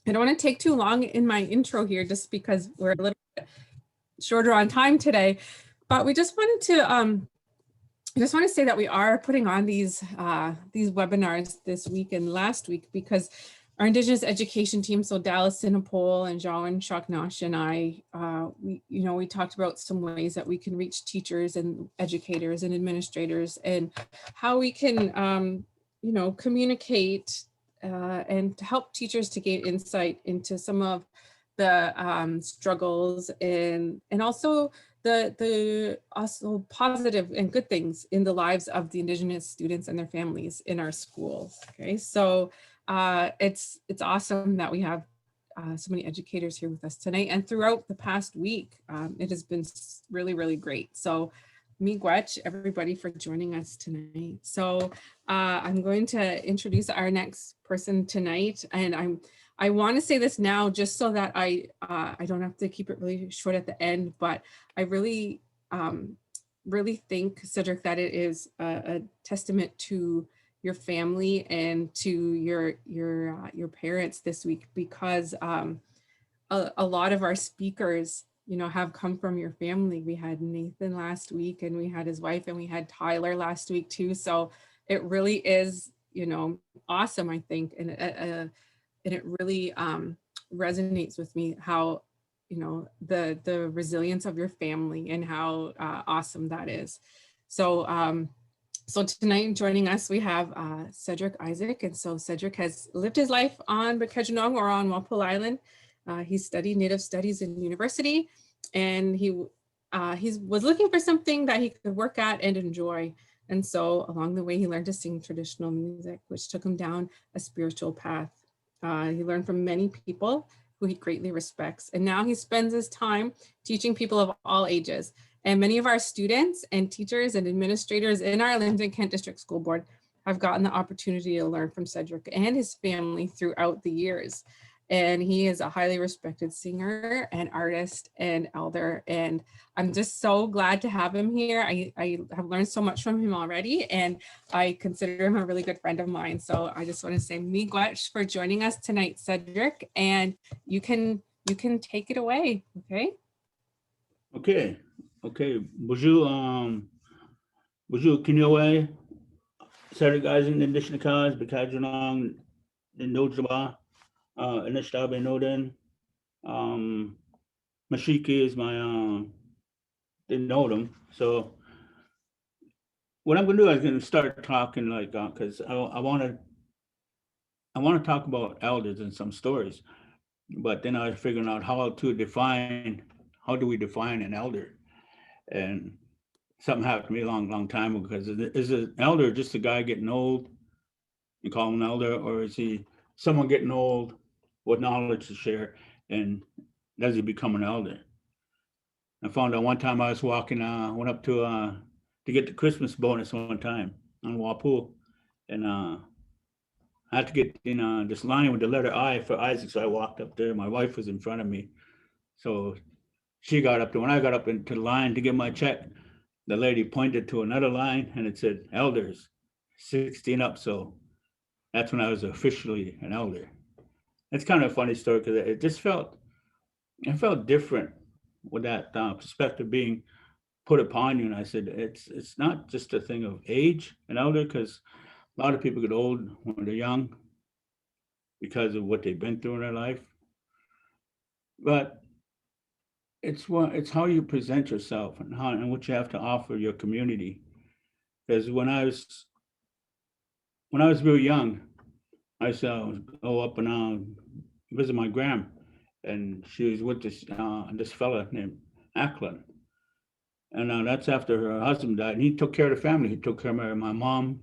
I don't want to take too long in my intro here just because we're a little bit shorter on time today, but we just wanted to I just want to say that we are putting on these webinars this week and last week because our Indigenous education team, so Dallas Sinapol and Jean Chaknash and I, we talked about some ways that we can reach teachers and educators and administrators and how we can, communicate and help teachers to gain insight into some of the struggles and also the also positive and good things in the lives of the Indigenous students and their families in our schools. Okay, so it's awesome that we have so many educators here with us tonight and throughout the past week. It has been really, really great. So miigwech, everybody, for joining us tonight. So I'm going to introduce our next person tonight, and I want to say this now just so that I don't have to keep it really short at the end, but I really think, Cedric, that it is a testament to your family and to your parents this week, because a lot of our speakers, have come from your family. We had Nathan last week, and we had his wife, and we had Tyler last week too. So it really is, awesome, I think, and it really resonates with me how, the resilience of your family and how awesome that is. So so tonight joining us, we have Cedric Isaac. And so Cedric has lived his life on Bukidnon or on Walpole Island. He studied Native Studies in university, and he was looking for something that he could work at and enjoy. And so along the way, he learned to sing traditional music, which took him down a spiritual path. He learned from many people who he greatly respects. And now he spends his time teaching people of all ages. And many of our students and teachers and administrators in our Linden Kent District School Board have gotten the opportunity to learn from Cedric and his family throughout the years. And he is a highly respected singer and artist and elder. And I'm just so glad to have him here. I have learned so much from him already, and I consider him a really good friend of mine. So I just want to say miigwech for joining us tonight, Cedric, and you can take it away, okay? Okay. Bonjour, Kinyoe, Cedric Isaac, Nindishnakas, Bakajanong, Nindojaba, Inishtabe Noden. Mashiki is my, didn't know them. So what I'm going to do is going to start talking like, because I want to talk about elders and some stories, but then I was figuring out how do we define an elder? And something happened to me a long time ago, because is an elder just a guy getting old, you call him an elder, or is he someone getting old with knowledge to share, and does he become an elder? I found out one time I was walking, went up to get the Christmas bonus one time on Wapu, and I had to get in this line with the letter I for Isaac, so I walked up there. My wife was in front of me, so she got up there. When I got up into the line to get my check, the lady pointed to another line, and it said elders 16 up. So that's when I was officially an elder. It's kind of a funny story, because it felt different with that perspective being put upon you. And I said, it's not just a thing of age, an elder, because a lot of people get old when they're young because of what they've been through in their life. But it's how you present yourself and what you have to offer your community. Because when I was real young, I used to go up and visit my gram, and she was with this fella named Ackland. And that's after her husband died. And he took care of the family. He took care of my mom,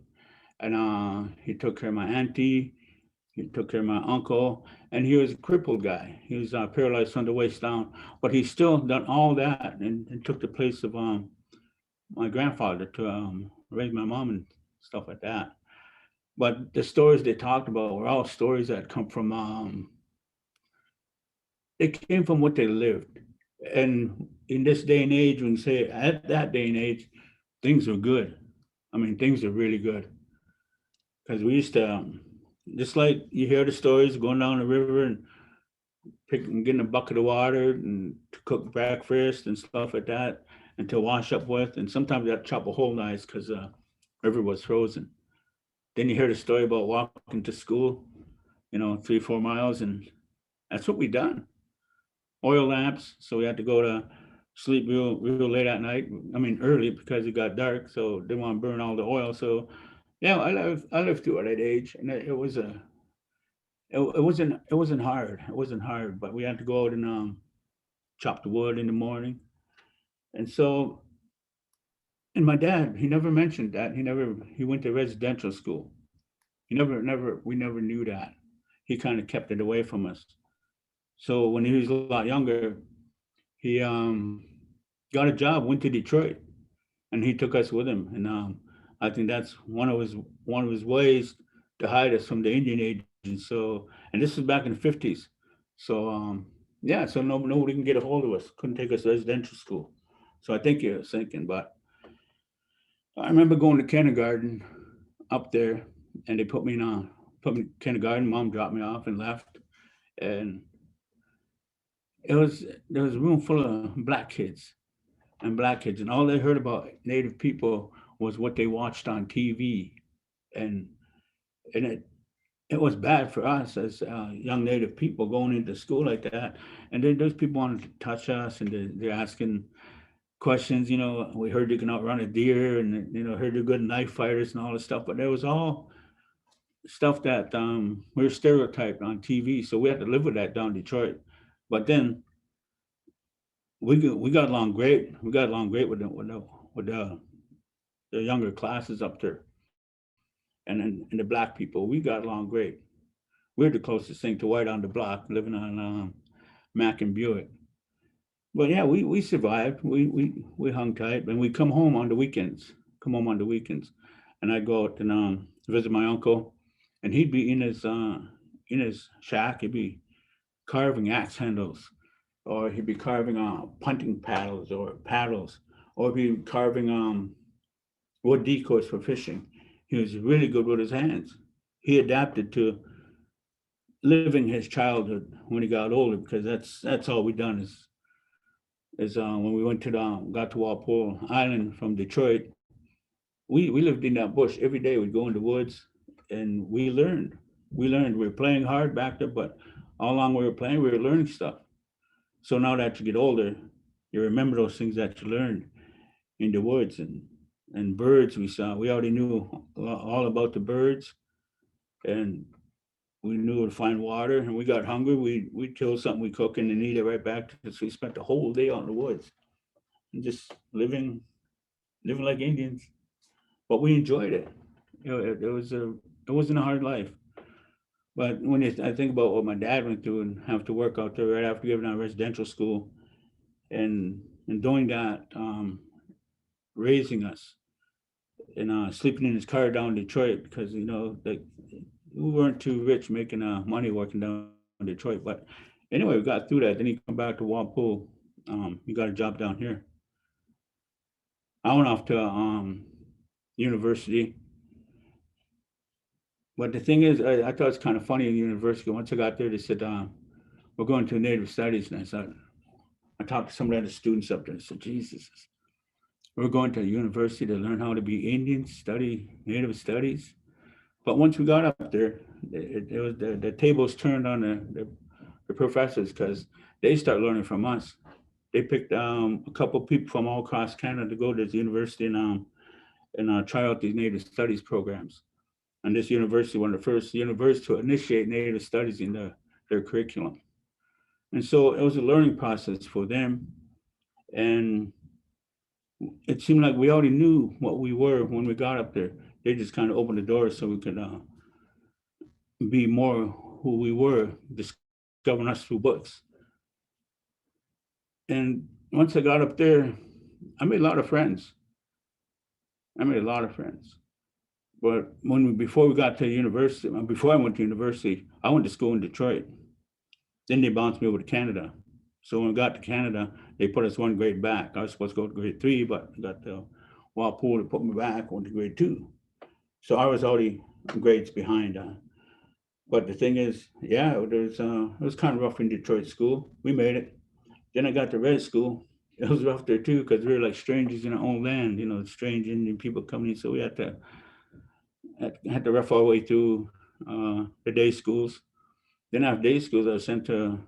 and he took care of my auntie. He took care of my uncle, and he was a crippled guy. He was paralyzed from the waist down, but he still done all that and took the place of my grandfather to raise my mom and stuff like that. But the stories they talked about were all stories that come from, they came from what they lived. And in this day and age, when you say at that day and age, things were good. I mean, things are really good. Because we used to just like you hear the stories going down the river and getting a bucket of water and to cook breakfast and stuff like that and to wash up with. And sometimes you have to chop a whole nice because the river was frozen. Then you hear the story about walking to school, 3-4 miles, and that's what we done. Oil lamps, so we had to go to sleep real late at night. I mean early because it got dark, so didn't want to burn all the oil. So yeah, I lived through that age, and it wasn't hard. It wasn't hard, but we had to go out and chop the wood in the morning. And so, and my dad, he never mentioned that. He went to residential school. We never knew that. He kind of kept it away from us. So when he was a lot younger, he got a job, went to Detroit, and he took us with him. And I think that's one of his ways to hide us from the Indian agents. So, and this was back in the 50s. So yeah, so nobody can get a hold of us. Couldn't take us to residential school. So I think he was thinking, but I remember going to kindergarten up there, and they put me in kindergarten. Mom dropped me off and left, and there was a room full of black kids, and all they heard about Native people was what they watched on TV, and it was bad for us as young Native people going into school like that. And then those people wanted to touch us, and they're asking questions. We heard you can outrun a deer, and heard you're good knife fighters and all this stuff. But there was all stuff that we were stereotyped on TV, so we had to live with that down in Detroit. But then we got along great. We got along great with the younger classes up there, and the black people. We got along great. We're the closest thing to white on the block, living on Mac and Buick. But yeah, we survived. We hung tight, and we come home on the weekends. And I'd go out and visit my uncle, and he'd be in his shack. He'd be carving axe handles, or he'd be carving punting paddles, or he'd be carving wood decoys for fishing. He was really good with his hands. He adapted to living his childhood when he got older, because that's all we done is when we got to Walpole Island from Detroit, we lived in that bush every day. We'd go in the woods, and we learned. We were playing hard back there, but all along we were playing, we were learning stuff. So now that you get older, you remember those things that you learned in the woods, and birds we saw. We already knew all about the birds, and we knew where to find water. And we got hungry, we'd kill something, we cook and then eat it right back. So we spent the whole day out in the woods and just living like Indians. But we enjoyed it. It wasn't a hard life. But when I think about what my dad went through and have to work out there right after giving out residential school, and doing that, raising us, and sleeping in his car down in Detroit, because like we weren't too rich making money working down in Detroit. But anyway, we got through that. Then he come back to Walpole. He got a job down here. I went off to university. But the thing is, I thought it's kind of funny in university. Once I got there, they said, we're going to Native Studies. And I talked to some of the students up there. I said, Jesus, we're going to a university to learn how to be Indians, study Native Studies. But once we got up there, it was the tables turned on the professors, because they start learning from us. They picked a couple people from all across Canada to go to this university and try out these Native Studies programs. And this university, one of the first universities to initiate Native Studies in their curriculum. And so it was a learning process for them. And it seemed like we already knew what we were when we got up there. They just kind of opened the doors so we could be more who we were, discovering us through books. And once I got up there, I made a lot of friends. But before we got to university, before I went to university, I went to school in Detroit. Then they bounced me over to Canada. So when we got to Canada, they put us one grade back. I was supposed to go to grade 3, but I got to Walpole to put me back, went to grade 2. So I was already grades behind. But the thing is, yeah, it was kind of rough in Detroit school. We made it. Then I got to red school. It was rough there too because we were like strangers in our own land, strange Indian people coming in. So we had to rough our way through the day schools. Then after day schools, I was sent to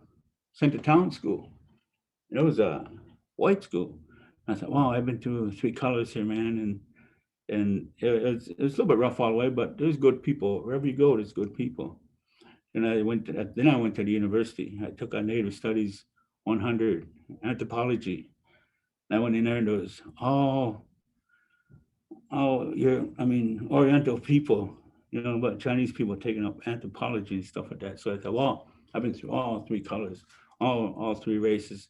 town school. It was a white school. I thought, wow, I've been through three colors here, man, and it was a little bit rough all the way, but there's good people wherever you go. There's good people. And then I went to the university. I took a Native Studies 100 anthropology. And I went in there and there was Oriental people, but Chinese people taking up anthropology and stuff like that. So I thought, well, I've been through all three colors, all three races,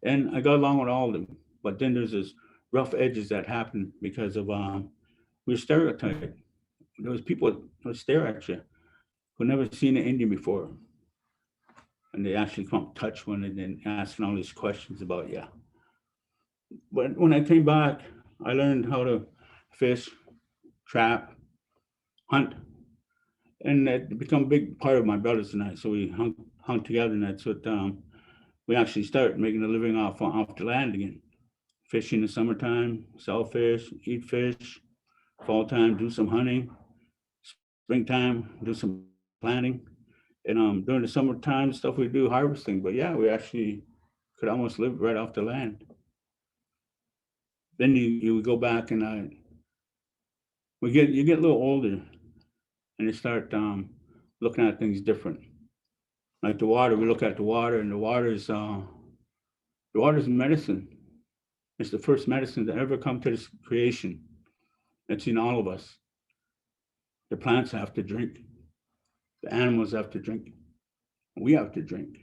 and I got along with all of them. But then there's this rough edges that happen because of we're stereotyped. There was people that would stare at you who never seen an Indian before, and they actually come up, touch one, and then asking all these questions about you. But when I came back, I learned how to fish, trap, hunt, and that become a big part of my brothers and I. So we hung together, and that's what we actually started making a living off the land again. Fishing in the summertime, sell fish, eat fish. Fall time, do some hunting. Springtime, do some planting. And during the summertime stuff, we do harvesting. But yeah, we actually could almost live right off the land. Then you go back and you get a little older, and you start looking at things different. Like the water, we look at the water, and the water's medicine. It's the first medicine to ever come to this creation. It's in all of us. The plants have to drink. The animals have to drink. We have to drink.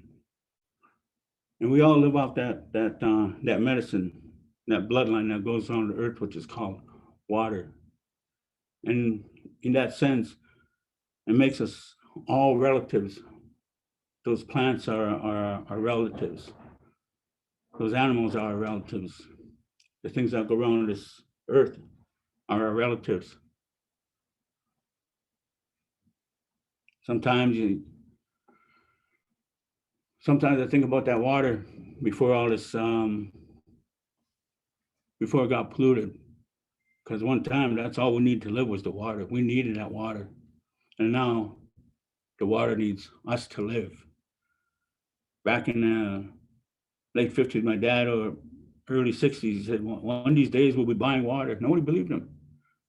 And we all live off that medicine, that bloodline that goes on the earth, which is called water. And in that sense, it makes us all relatives. Those plants are our relatives. Those animals are our relatives. The things that go around this earth are our relatives. Sometimes I think about that water before all this, before it got polluted. Because one time, that's all we needed to live was the water. We needed that water. And now the water needs us to live. Back in the late 50s, my dad, or early 60s, he said, one of these days we'll be buying water. Nobody believed him.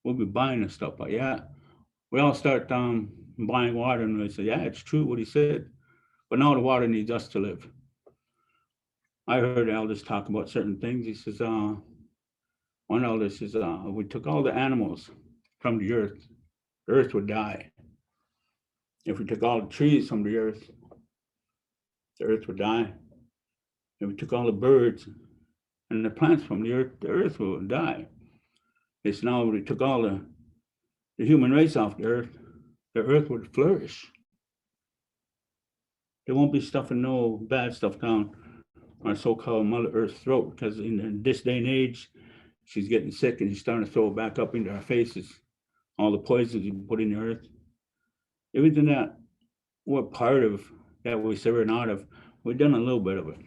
We'll be buying this stuff. But yeah, we all start buying water, and we say, yeah, it's true what he said. But now the water needs us to live. I heard elders talk about certain things. He says, one elder says, if we took all the animals from the earth would die. If we took all the trees from the earth would die. If we took all the birds and the plants from the earth would die. It's now we took all the human race off the earth would flourish. There won't be stuffing no bad stuff down our so-called Mother Earth's throat, because in this day and age, she's getting sick and she's starting to throw it back up into our faces. All the poisons you put in the earth. Everything that we're part of, that we say we're not of, we've done a little bit of it.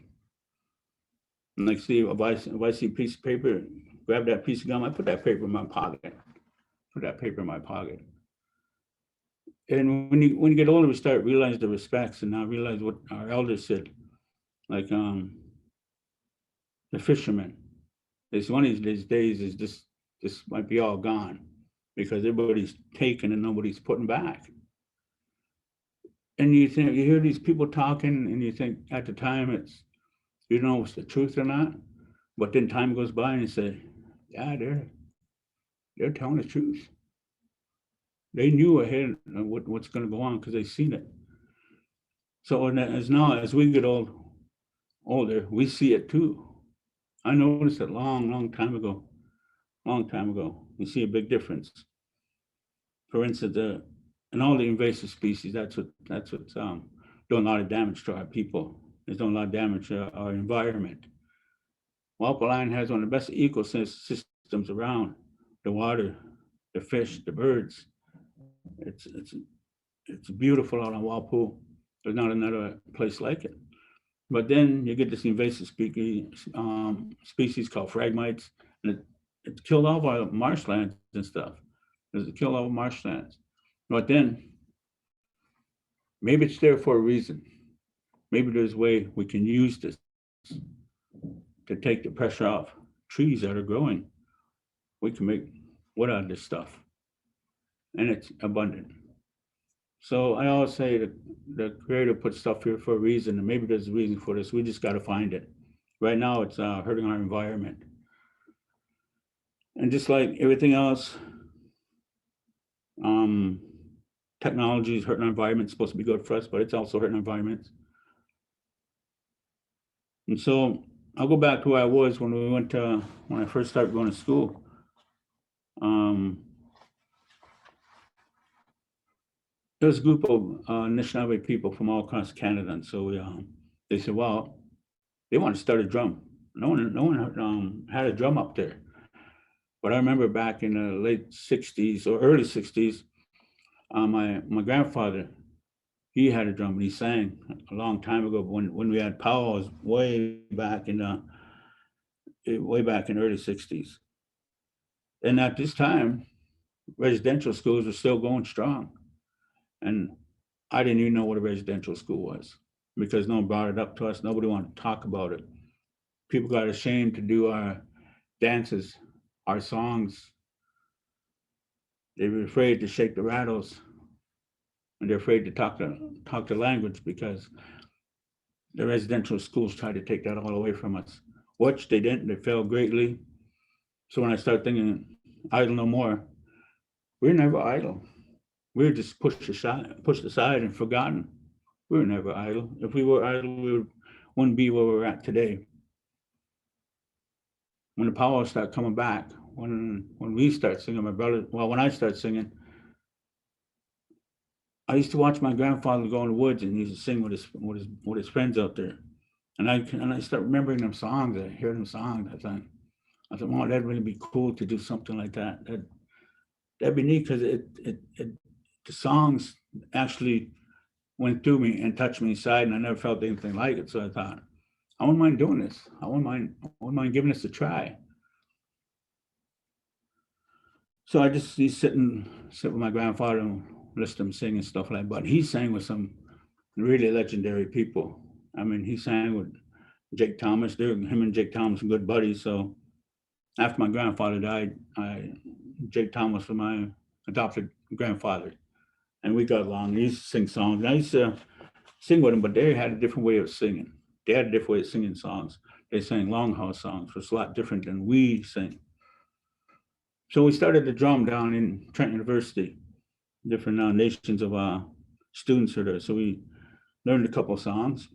And like, see, if I see a piece of paper, grab that piece of gum, I put that paper in my pocket. And when you get older, we start realizing the respects, and now realize what our elders said. Like the fishermen. It's one of these days is this might be all gone because everybody's taken and nobody's putting back. And you hear these people talking, and you think at the time you don't know if it's the truth or not, but then time goes by and you say, yeah, they're telling the truth. They knew ahead of what's going to go on because they've seen it. So as we get older, we see it too. I noticed it long time ago. We see a big difference. For instance, in all the invasive species, that's what's doing a lot of damage to our people. It's doing a lot of damage to our environment. Wildlife has one of the best ecosystems around: the water, the fish, the birds. It's it's beautiful out on Walpole. There's not another place like it. But then you get this invasive species called phragmites, and it killed all of our marshlands and stuff. It killed all the marshlands. But then maybe it's there for a reason. Maybe there's a way we can use this to take the pressure off trees that are growing. We can make wood out of this stuff, and it's abundant. So I always say that the creator put stuff here for a reason, and maybe there's a reason for this. We just got to find it. Right now, it's hurting our environment. And just like everything else, technology is hurting our environment. It's supposed to be good for us, but it's also hurting our environment. And so I'll go back to where I was when I first started going to school. There was a group of Anishinaabe people from all across Canada, and so they said, well, they want to start a drum. No one had a drum up there. But I remember back in the late 60s or early 60s, my grandfather, he had a drum, and he sang a long time ago when we had powwows way back in the early 60s. And at this time, residential schools were still going strong. And I didn't even know what a residential school was because no one brought it up to us. Nobody wanted to talk about it. People got ashamed to do our dances, our songs. They were afraid to shake the rattles, and they're afraid to talk the language because the residential schools tried to take that all away from us, which they didn't. They failed greatly. So when I started thinking idle no more, we're never idle. We were just pushed aside and forgotten. We were never idle. If we were idle, we wouldn't be where we're at today. When the powwows start coming back, when we start singing, when I start singing, I used to watch my grandfather go in the woods and he used to sing with his friends out there. And I start remembering them songs. I hear them songs. I thought, wow, that'd really be cool to do something like that. That'd be neat because the songs actually went through me and touched me inside, and I never felt anything like it. So I thought, I wouldn't mind doing this. I wouldn't mind giving this a try. So I just sit with my grandfather and listen to him sing and stuff like that. But he sang with some really legendary people. I mean, he sang with Jake Thomas. Him and Jake Thomas were good buddies. So after my grandfather died, Jake Thomas was my adopted grandfather. And we got along. He used to sing songs. And I used to sing with him, but they had a different way of singing. They had a different way of singing songs. They sang longhouse songs, which was a lot different than we sing. So we started the drum down in Trent University. Different nations of students are there. So we learned a couple of songs.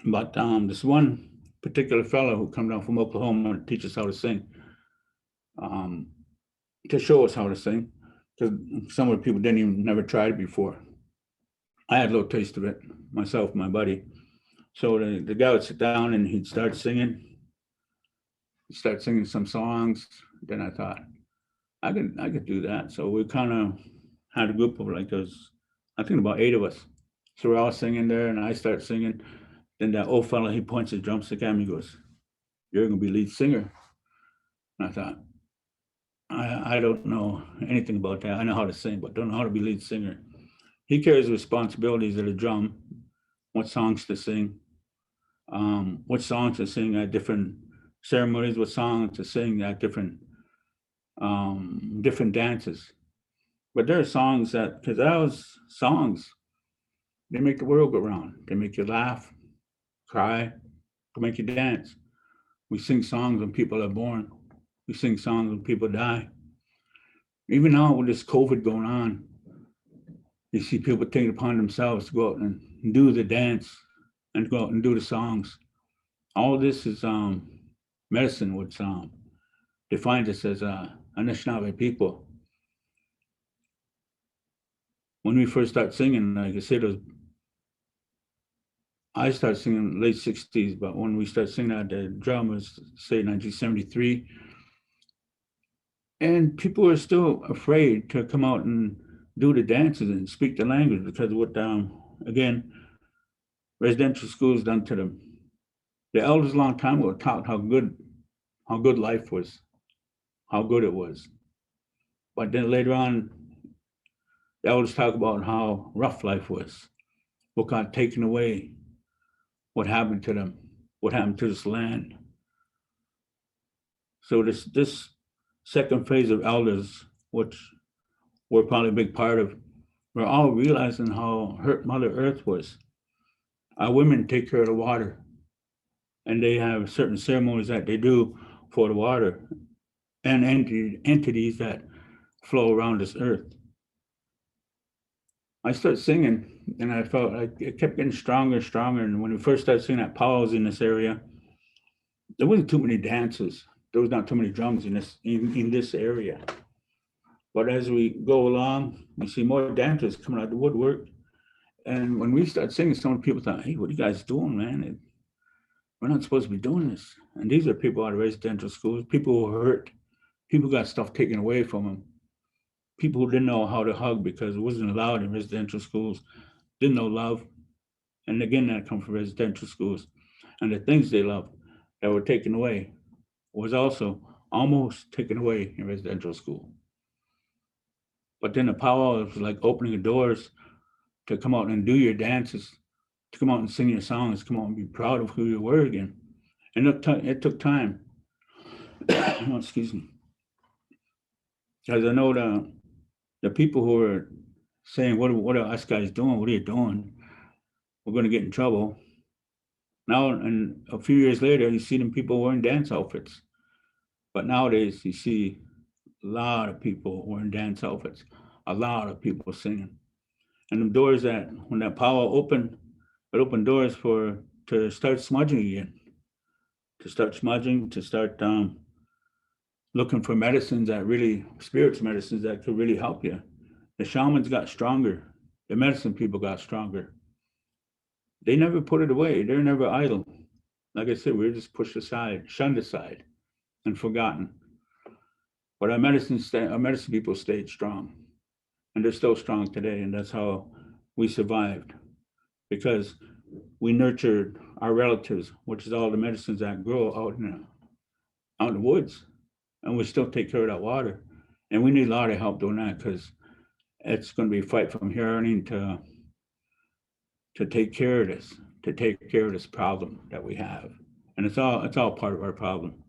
But this one particular fellow who come down from Oklahoma to teach us how to sing, to show us how to sing, because some of the people never tried it before. I had a little taste of it myself, my buddy. So the guy would sit down and he'd start singing some songs. Then I thought, I could do that. So we kind of had a group of like those, I think about 8 of us. So we're all singing there, and I start singing. Then that old fella, he points his drumstick at me, goes, "You're gonna be lead singer." And I thought, I don't know anything about that. I know how to sing, but don't know how to be lead singer. He carries the responsibilities of the drum, what songs to sing, what songs to sing at different ceremonies, what songs to sing at different dances. But there are songs because those songs, they make the world go round. They make you laugh, cry, they make you dance. We sing songs when people are born. We sing songs when people die. Even now with this COVID going on, you see people taking it upon themselves to go out and do the dance and go out and do the songs. All this is medicine, which defines us as Anishinaabe people. When we first started singing, like I said, I started singing in the late 60s, but when we started singing at the drum was, say, 1973. And people were still afraid to come out and do the dances and speak the language, because what again, residential schools done to them. The elders a long time ago taught how good life was, how good it was. But then later on, the elders talk about how rough life was, what got taken away, what happened to them, what happened to this land. So this second phase of elders, which we're probably a big part of, we're all realizing how hurt Mother Earth was. Our women take care of the water, and they have certain ceremonies that they do for the water and entities that flow around this earth. I started singing, and I felt like it kept getting stronger and stronger. And when we first started singing at powwows in this area, there wasn't too many dances. There was not too many drums in this area. But as we go along, we see more dancers coming out of the woodwork. And when we start singing, some people thought, "Hey, what are you guys doing, man? We're not supposed to be doing this." And these are people out of residential schools, people who were hurt, people got stuff taken away from them, people who didn't know how to hug because it wasn't allowed in residential schools, didn't know love. And again, that comes from residential schools. And the things they loved that were taken away was also almost taken away in residential school. But then the power of like opening the doors to come out and do your dances, to come out and sing your songs, come out and be proud of who you were again. And it took time. Oh, excuse me. Because I know the people who are saying, what are us guys doing? What are you doing? We're going to get in trouble. Now, and a few years later, you see them people wearing dance outfits. But nowadays, you see a lot of people wearing dance outfits, a lot of people singing. And the doors that, when that power opened, it opened doors to start smudging again, to start smudging, to start looking for medicines that really, spirits medicines that could really help you. The shamans got stronger. The medicine people got stronger. They never put it away. They're never idle. Like I said, we were just pushed aside, shunned aside, and forgotten. But our medicine people stayed strong, and they're still strong today. And that's how we survived, because we nurtured our relatives, which is all the medicines that grow out in the woods, and we still take care of that water. And we need a lot of help doing that, because it's going to be a fight from here on in to take care of this problem that we have. And it's all part of our problem.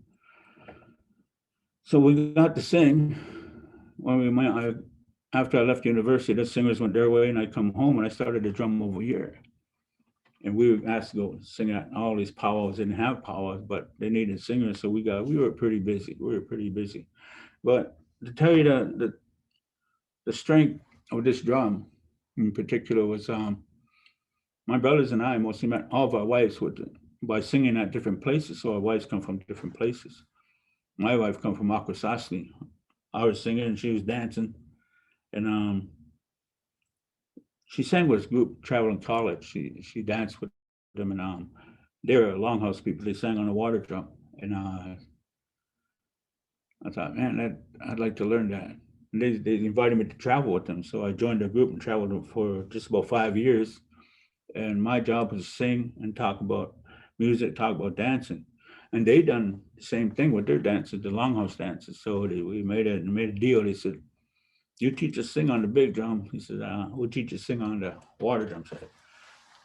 So we got to sing when we went. After I left university, the singers went their way, and I come home and I started to drum over here. And we were asked to go sing at all these powwows. Didn't have powwows, but they needed singers, so we were pretty busy. But to tell you the strength of this drum in particular was my brothers and I mostly met all of our wives by singing at different places. So our wives come from different places. My wife come from Akwesasne. I was singing and she was dancing, and she sang with this group traveling college. She danced with them, and they were longhouse people. They sang on a water drum, and I thought, man, I'd like to learn that. And they invited me to travel with them, so I joined their group and traveled for just about 5 years. And my job was to sing and talk about music, talk about dancing. And they done the same thing with their dances, the longhouse dances. So we made a deal. They said, "You teach us sing on the big drum." He said, "We'll teach you sing on the water drum." I said,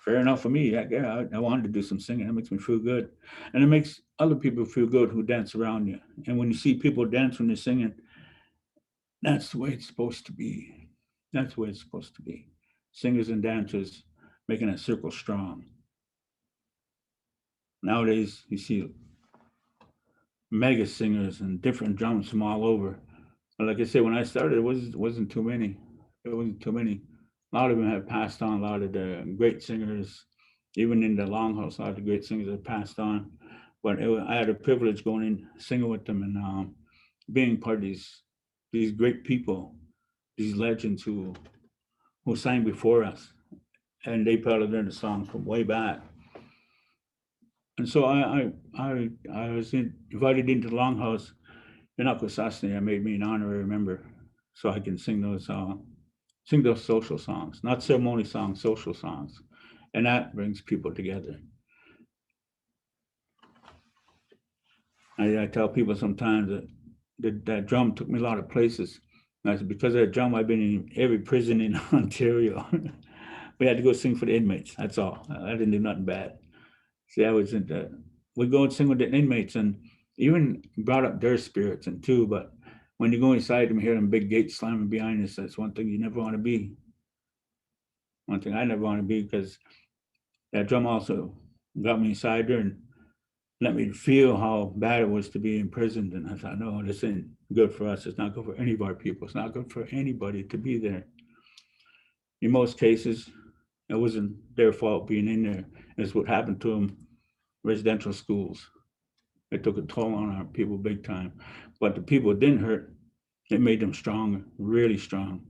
fair enough for me. I wanted to do some singing. That makes me feel good. And it makes other people feel good who dance around you. And when you see people dance when they're singing, that's the way it's supposed to be. That's the way it's supposed to be. Singers and dancers making that circle strong. Nowadays, you see mega singers and different drums from all over. But like I said, when I started, it wasn't too many. It wasn't too many. A lot of them have passed on. A lot of the great singers, even in the longhouse, a lot of the great singers have passed on. But I had a privilege going in, singing with them, and being part of these great people, these legends who sang before us, and they probably learned the song from way back. And so I was invited into the longhouse in Akwesasne. I made me an honorary member, so I can sing those Sing those social songs, not ceremony songs, social songs. And that brings people together. I tell people sometimes that drum took me a lot of places. And I said, because of that drum, I've been in every prison in Ontario. We had to go sing for the inmates. That's all. I didn't do nothing bad. See, I was in we go and sing with the inmates and even brought up their spirits and too. But when you go inside them, hear them big gates slamming behind us, that's one thing you never want to be. One thing I never want to be, because that drum also got me inside there and let me feel how bad it was to be imprisoned. And I thought, no, this ain't good for us. It's not good for any of our people. It's not good for anybody to be there. In most cases, it wasn't their fault being in there. It's what happened to them, residential schools. It took a toll on our people big time. But the people it didn't hurt, it made them stronger, really strong.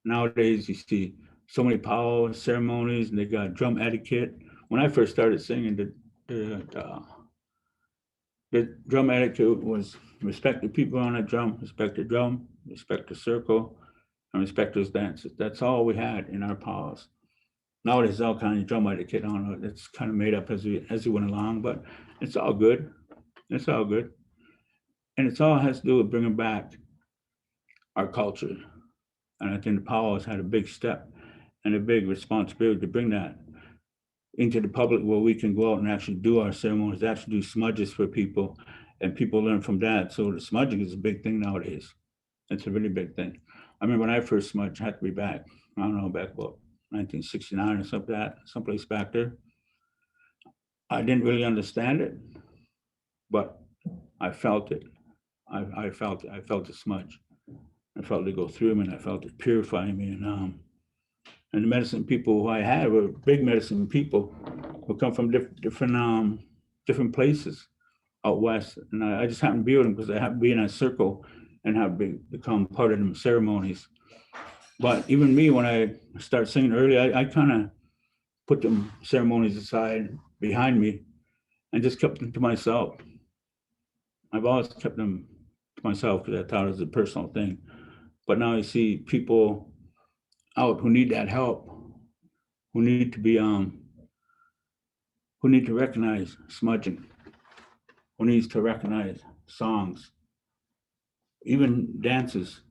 Nowadays, you see so many powwow ceremonies and they got drum etiquette. When I first started singing, the drum etiquette was respect the people on a drum, respect the circle, and respect those dances. That's all we had in our powwows. Now there's all kinds of drum etiquette on it. It's kind of made up as we went along, but it's all good. It's all good. And it's all has to do with bringing back our culture. And I think the powwows had a big step and a big responsibility to bring that into the public, where we can go out and actually do our ceremonies, actually do smudges for people, and people learn from that. So the smudging is a big thing nowadays. It's a really big thing. I remember when I first smudged, I had to be back, I don't know, back about 1969 or something like that, someplace back there. I didn't really understand it, but I felt it. I felt the smudge. I felt it go through me, and I felt it purify me. And the medicine people who I had were big medicine people who come from different places out west. And I just happened to be with them because I happened to be in a circle and have become part of them ceremonies. But even me, when I started singing early, I kind of put them ceremonies aside behind me and just kept them to myself. I've always kept them to myself because I thought it was a personal thing. But now I see people out who need that help, who need to be who need to recognize smudging, who needs to recognize songs, even dances.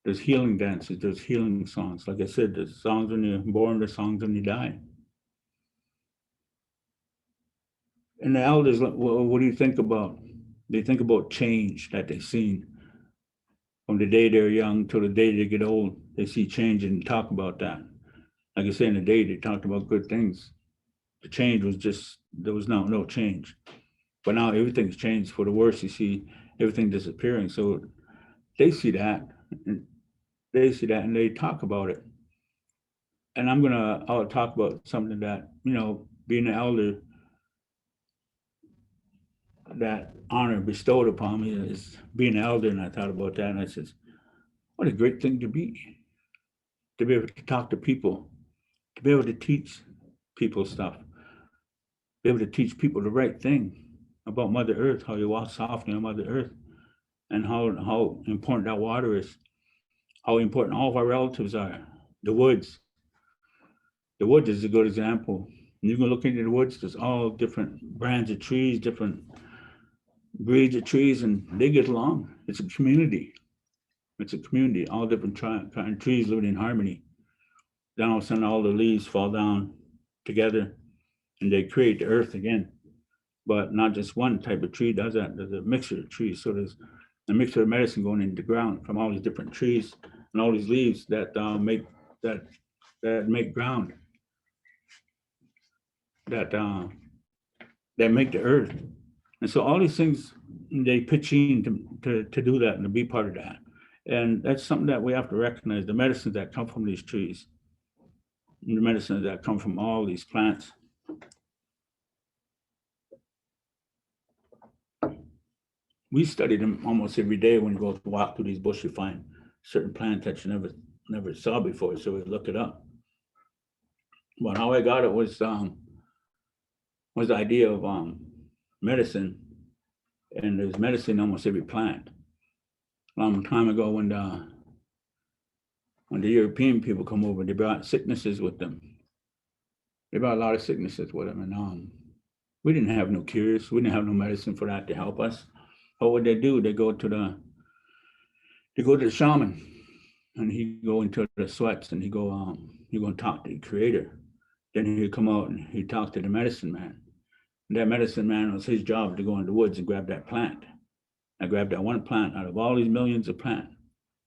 There's healing dances, there's healing songs. Like I said, there's songs when you're born, there's songs when you die. And the elders, well, what do you think about? They think about change that they've seen from the day they're young till the day they get old. They see change and talk about that. Like I said, in the day they talked about good things. The change was just, there was no change. But now everything's changed for the worse. You see everything disappearing. So they see that, and they talk about it. And I'll talk about something that, being an elder, that honor bestowed upon me is being an elder. And I thought about that and I said, what a great thing to be able to talk to people, to be able to teach people stuff, be able to teach people the right thing about Mother Earth, how you walk softly on Mother Earth, and how important that water is, how important all of our relatives are. The woods is a good example. You can look into the woods, there's all different brands of trees, different breeds of trees, and they get along. It's a community. All different kind of trees living in harmony. Then all of a sudden, all the leaves fall down together and they create the earth again. But not just one type of tree does that. There's a mixture of trees. So there's a mixture of medicine going into the ground from all these different trees and all these leaves that make ground, that make the earth. And so all these things, they pitch in to do that and to be part of that. And that's something that we have to recognize, the medicines that come from these trees, and the medicines that come from all these plants. We study them almost every day. When you go to walk through these bushes, you find certain plants that you never saw before, so we look it up. But how I got it was the idea of medicine, and there's medicine in almost every plant. A long time ago, when when the European people come over, they brought sicknesses with them. They brought a lot of sicknesses with them, and we didn't have no cures. We didn't have no medicine for that to help us. But what they do, they go to the shaman, and he go into the sweats, and he go and talk to the creator. Then he come out and he talk to the medicine man. And that medicine man, was his job to go in the woods and grab that plant. I grabbed that one plant out of all these millions of plants.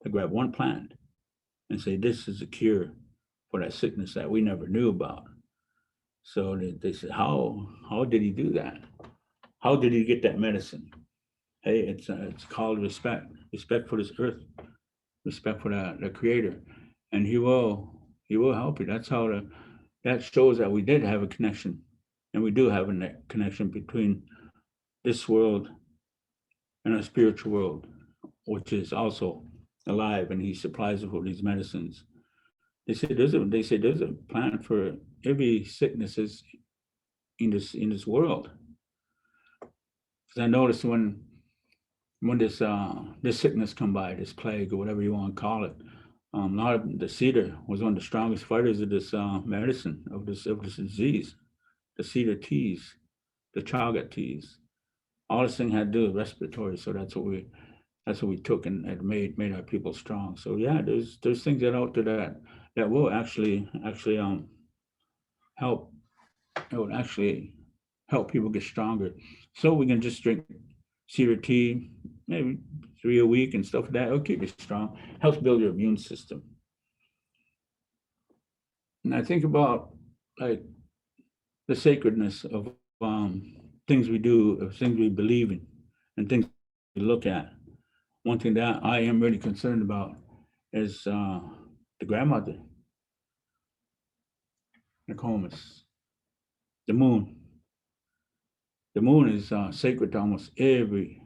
I grabbed one plant and say, this is a cure for that sickness that we never knew about. So they said, how did he do that? How did he get that medicine? Hey, it's called respect for this earth, respect for the creator, and he will help you. That's how that shows that we did have a connection, and we do have a connection between this world and a spiritual world, which is also alive, and he supplies us with these medicines. They say there's a plan for every sicknesses in this world. Because I noticed when this sickness come by, this plague or whatever you want to call it, a lot of the cedar was one of the strongest fighters of this medicine of this disease. The cedar teas, the chaga teas, all this thing had to do with respiratory. So that's what we took and made our people strong. So yeah, there's things that out there that will actually help. It would actually help people get stronger. So we can just drink cedar tea, maybe 3 a week and stuff like that. It'll keep you strong. Helps build your immune system. And I think about like the sacredness of things we do, of things we believe in, and things we look at. One thing that I am really concerned about is the grandmother, Nokomis, the moon. The moon is sacred to almost every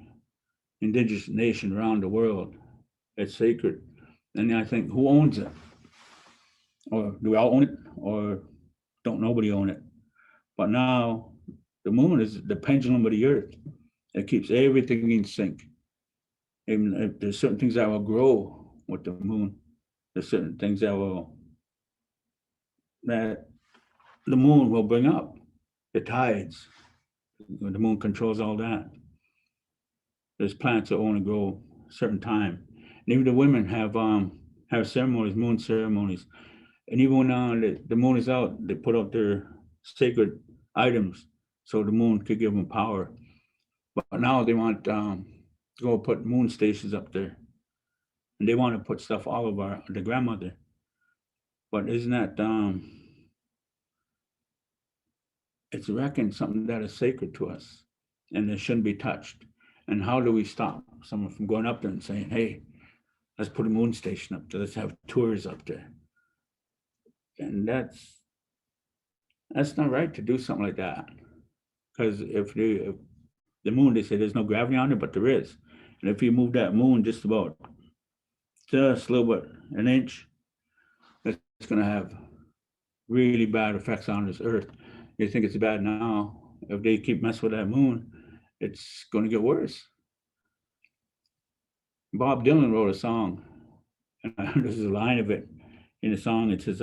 indigenous nation around the world. It's sacred. And I think, who owns it? Or do we all own it? Or don't nobody own it? But now the moon is the pendulum of the earth. It keeps everything in sync. And there's certain things that will grow with the moon. There's certain things that the moon will bring up. The tides. The moon controls all that. There's plants that only grow a certain time. And even the women have ceremonies, moon ceremonies. And even when the moon is out, they put up their sacred items so the moon could give them power. But now they want to go put moon stations up there. And they want to put stuff all over the grandmother. But isn't that, it's reckoned something that is sacred to us and it shouldn't be touched. And how do we stop someone from going up there and saying, hey, let's put a moon station up there, let's have tours up there? And that's not right to do something like that. Because if the moon, they say there's no gravity on it, but there is. And if you move that moon just a little bit, an inch, it's going to have really bad effects on this earth. You think it's bad now. If they keep messing with that moon, it's going to get worse. Bob Dylan wrote a song, and there's a line of it in the song. It says,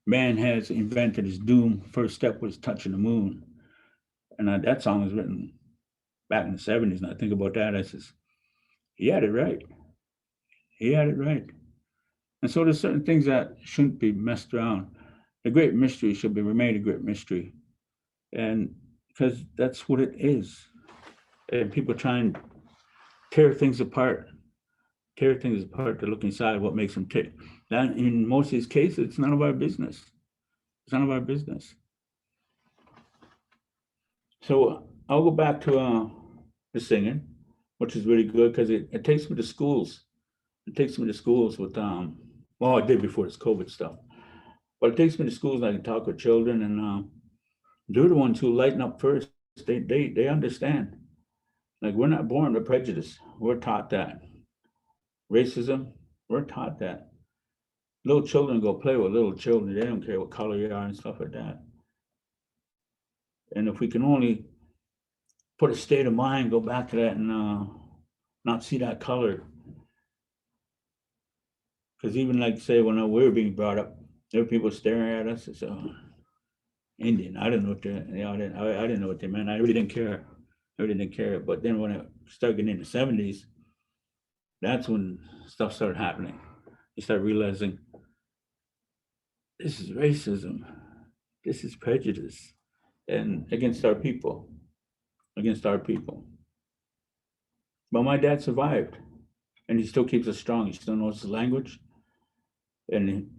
man has invented his doom. First step was touching the moon. And that song was written back in the 70s. And I think about that, I says, he had it right. He had it right. And so there's certain things that shouldn't be messed around. The great mystery should be remain a great mystery. And because that's what it is. And people try and tear things apart to look inside what makes them tick. That in most of these cases, it's none of our business. It's none of our business. So I'll go back to the singing, which is really good because it takes me to schools. It takes me to schools with, well, I did before this COVID stuff, but it takes me to schools and I can talk with children, and they're the ones who lighten up first. They understand. Like, we're not born with prejudice. We're taught that. Racism, we're taught that. Little children go play with little children. They don't care what color you are and stuff like that. And if we can only put a state of mind, go back to that and not see that color, because even like say when we were being brought up, there were people staring at us. It's Indian. I didn't know what they, I didn't know what they meant. I really didn't care. I really didn't care. But then when I started getting in the 70s, that's when stuff started happening. You start realizing this is racism, this is prejudice, and against our people, against our people. But my dad survived, and he still keeps us strong. He still knows the language, and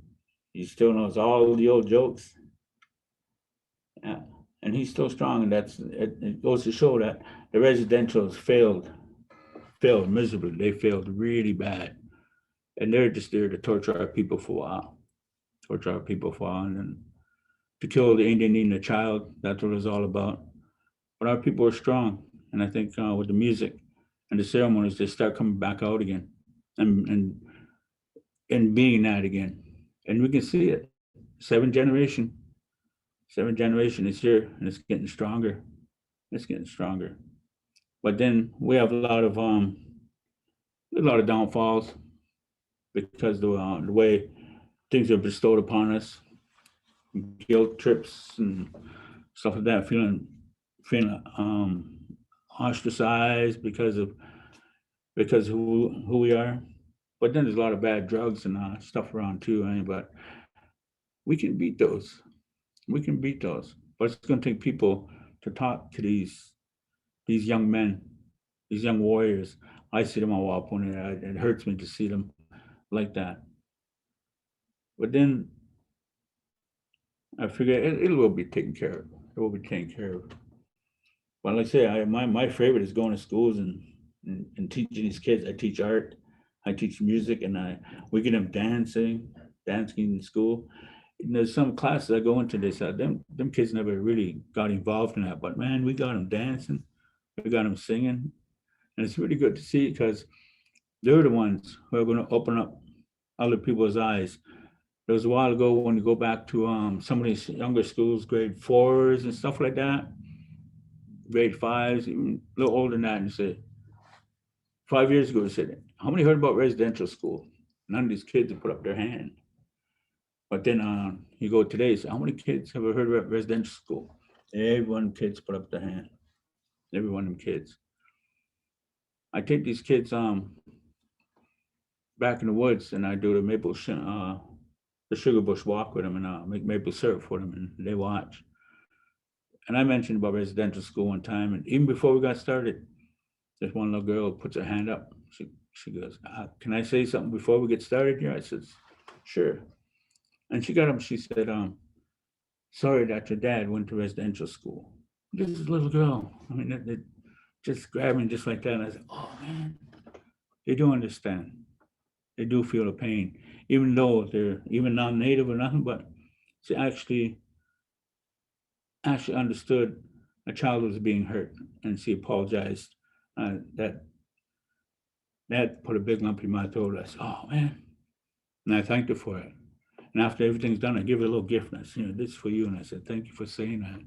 he still knows all the old jokes. Yeah. And he's still strong, and it goes to show that the residentials failed miserably. They failed really bad, and they're just there to torture our people for a while, and then to kill the Indian and the child. That's what it's all about. But our people are strong, and I think with the music and the ceremonies, they start coming back out again, and being that again, and we can see it. Seventh generation is here, and it's getting stronger. It's getting stronger. But then we have a lot of downfalls because the way things are bestowed upon us, guilt trips and stuff like that, feeling ostracized because of who we are. But then there's a lot of bad drugs and stuff around too. But we can beat those. We can beat those. But it's going to take people to talk to these young men, these young warriors. I see them on Waponi. It hurts me to see them like that. But then I figure it will be taken care of. It will be taken care of. But like I say, my favorite is going to schools and teaching these kids. I teach art, I teach music, and we get them dancing in school. And there's some classes I go into. They said them kids never really got involved in that, but man, we got them dancing, we got them singing, and it's really good to see because they're the ones who are going to open up other people's eyes. There was a while ago when you go back to some of these younger schools, grade 4s and stuff like that, grade 5s, even a little older than that, and you say, 5 years ago, they said, how many heard about residential school? None of these kids have put up their hand. But then you go today, so how many kids have heard about residential school? Every one of them kids put up their hand. Every one of them kids. I take these kids back in the woods and I do the sugar bush walk with them and make maple syrup for them and they watch. And I mentioned about residential school one time, and even before we got started, there's one little girl puts her hand up. She goes, can I say something before we get started here? I said, sure. And she got up, she said, sorry that your dad went to residential school. This is a little girl. I mean, they just grabbed me just like that. And I said, oh man, they do understand. They do feel the pain, even though they're even non-native or nothing, but she actually understood a child was being hurt and she apologized. That put a big lump in my throat. I said, oh man. And I thanked her for it. And after everything's done, I give her a little gift. And I said, this is for you. And I said, thank you for saying that.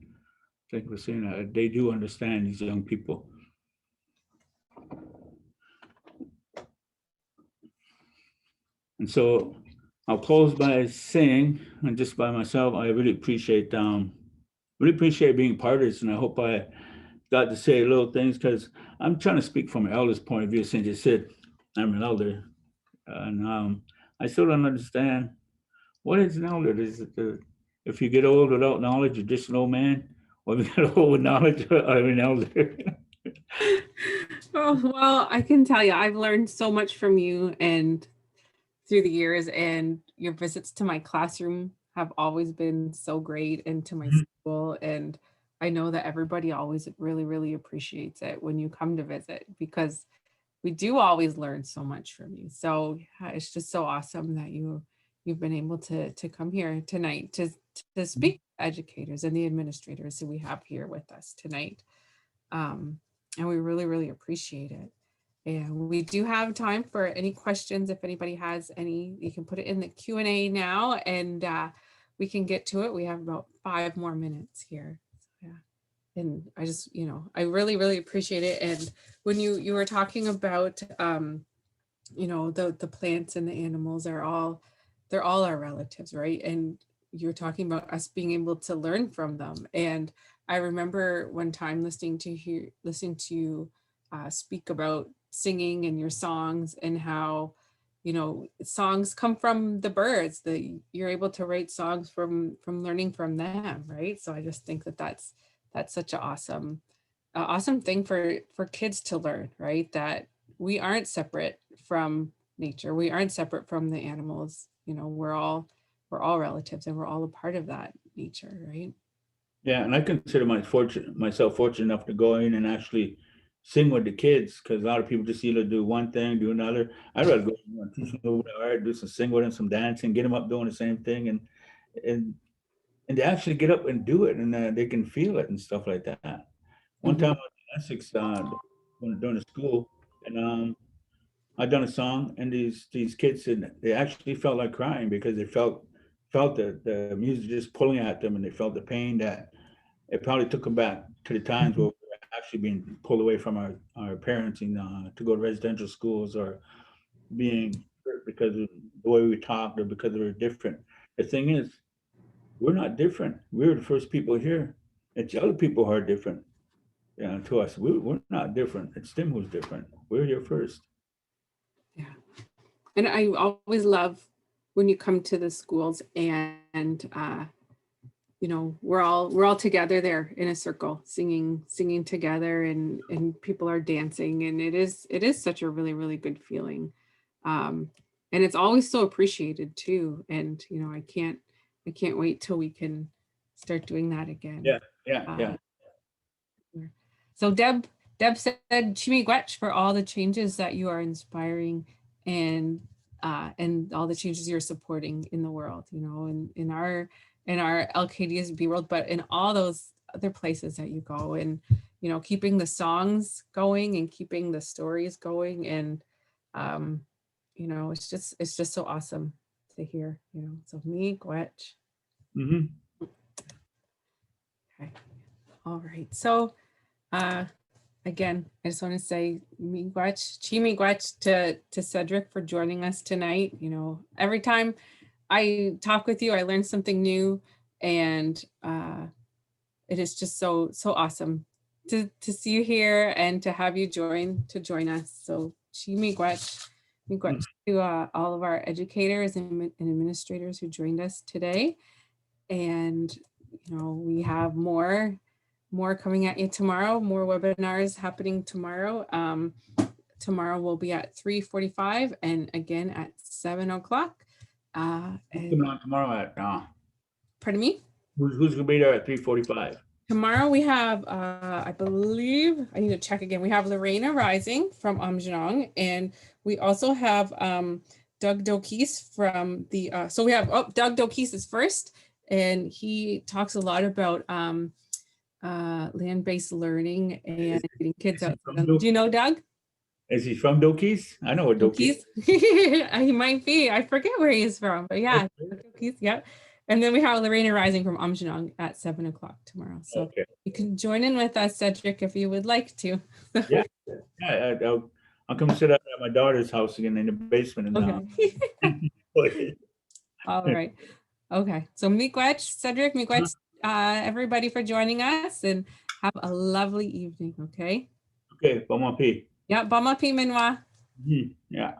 Thank you for saying that. They do understand, these young people. And so I'll close by saying, and just by myself, I really appreciate being part of this. And I hope I got to say little things because I'm trying to speak from an elder's point of view. Since you said I'm an elder, and I still don't understand what is an elder. Is it if you get old without knowledge, you're just an old man, or if you get old with knowledge, I'm an elder. Oh, well, I can tell you, I've learned so much from you and through the years, and your visits to my classroom have always been so great, and to my school. And I know that everybody always really, really appreciates it when you come to visit because we do always learn so much from you. So yeah, it's just so awesome that you've been able to come here tonight to speak to educators and the administrators who we have here with us tonight. And we really, really appreciate it. And we do have time for any questions. If anybody has any, you can put it in the Q&A now and we can get to it. We have about 5 more minutes here. So, yeah. And I just, I really, really appreciate it. And when you were talking about you know, the plants and the animals are all, they're all our relatives, right? And you're talking about us being able to learn from them. And I remember one time listening to you speak about singing and your songs, and how, you know, songs come from the birds, that you're able to write songs from learning from them, right? So I just think that that's such an awesome thing for kids to learn, right? That we aren't separate from nature. We aren't separate from the animals. You know, we're all relatives, and we're all a part of that nature, right? Yeah, and I consider myself fortunate enough to go in and actually sing with the kids, because a lot of people just either do one thing, do another. I'd rather go, teach them a little bit of art, do some sing with them, some dancing, get them up doing the same thing, and and they actually get up and do it, and they can feel it and stuff like that. One time I Mhm. was in Essex during the school, and I done a song, and these kids said they actually felt like crying because they felt the music just pulling at them, and they felt the pain that it probably took them back to the times where we were actually being pulled away from our parenting to go to residential schools, or being hurt because of the way we talked, or because we were different. The thing is, we're not different. We were the first people here. It's the other people who are different, to us. We're not different. It's them who's different. We're here first. Yeah. And I always love when you come to the schools, and you know, we're all together there in a circle, singing together, and people are dancing, and it is such a really good feeling. And it's always so appreciated too. And you know, I can't wait till we can start doing that again. Yeah, yeah, Uh, yeah. so Deb said, Chimigwech, for all the changes that you are inspiring, and all the changes you're supporting in the world, you know, in our LKDSB world, but in all those other places that you go, and you know, keeping the songs going and keeping the stories going, and um, you know, it's just so awesome to hear, you know. So me, Gwetch. Hmm. Okay. All right. So uh again, I just want to say miigwech, chi miigwech to Cedric for joining us tonight. You know, every time I talk with you, I learn something new, and it is just so awesome to see you here and to have you join us. So chi miigwech to all of our educators and administrators who joined us today. And you know, we have more coming at you tomorrow, more webinars happening tomorrow. Tomorrow we'll be at 3:45 and again at 7 o'clock. Who's And coming on tomorrow at pardon me? who's gonna be there at 3:45? Tomorrow we have, I believe, I need to check again. We have Lorena Rising from Amjinong, and we also have Doug Dokis from the, so we have, Doug Dokis is first, and he talks a lot about land-based learning and getting kids Is he out. from Do you know Doug Is he from Dokis? I know what Dokis. Dokis? He might be. I forget where he is from, but yeah, Doug Dokis, yeah. And then we have Lorena Rising from Amjinong at 7 o'clock tomorrow. So Okay. you can join in with us, Cedric, if you would like to. Yeah. Yeah. I'll come sit up at my daughter's house again in the basement and Okay. All right. Okay. So miigwech, Cedric, miigwech, everybody for joining us, and have a lovely evening. Okay. Okay, bon appetit. Yeah. Bama pi minwa. Mhm, yeah.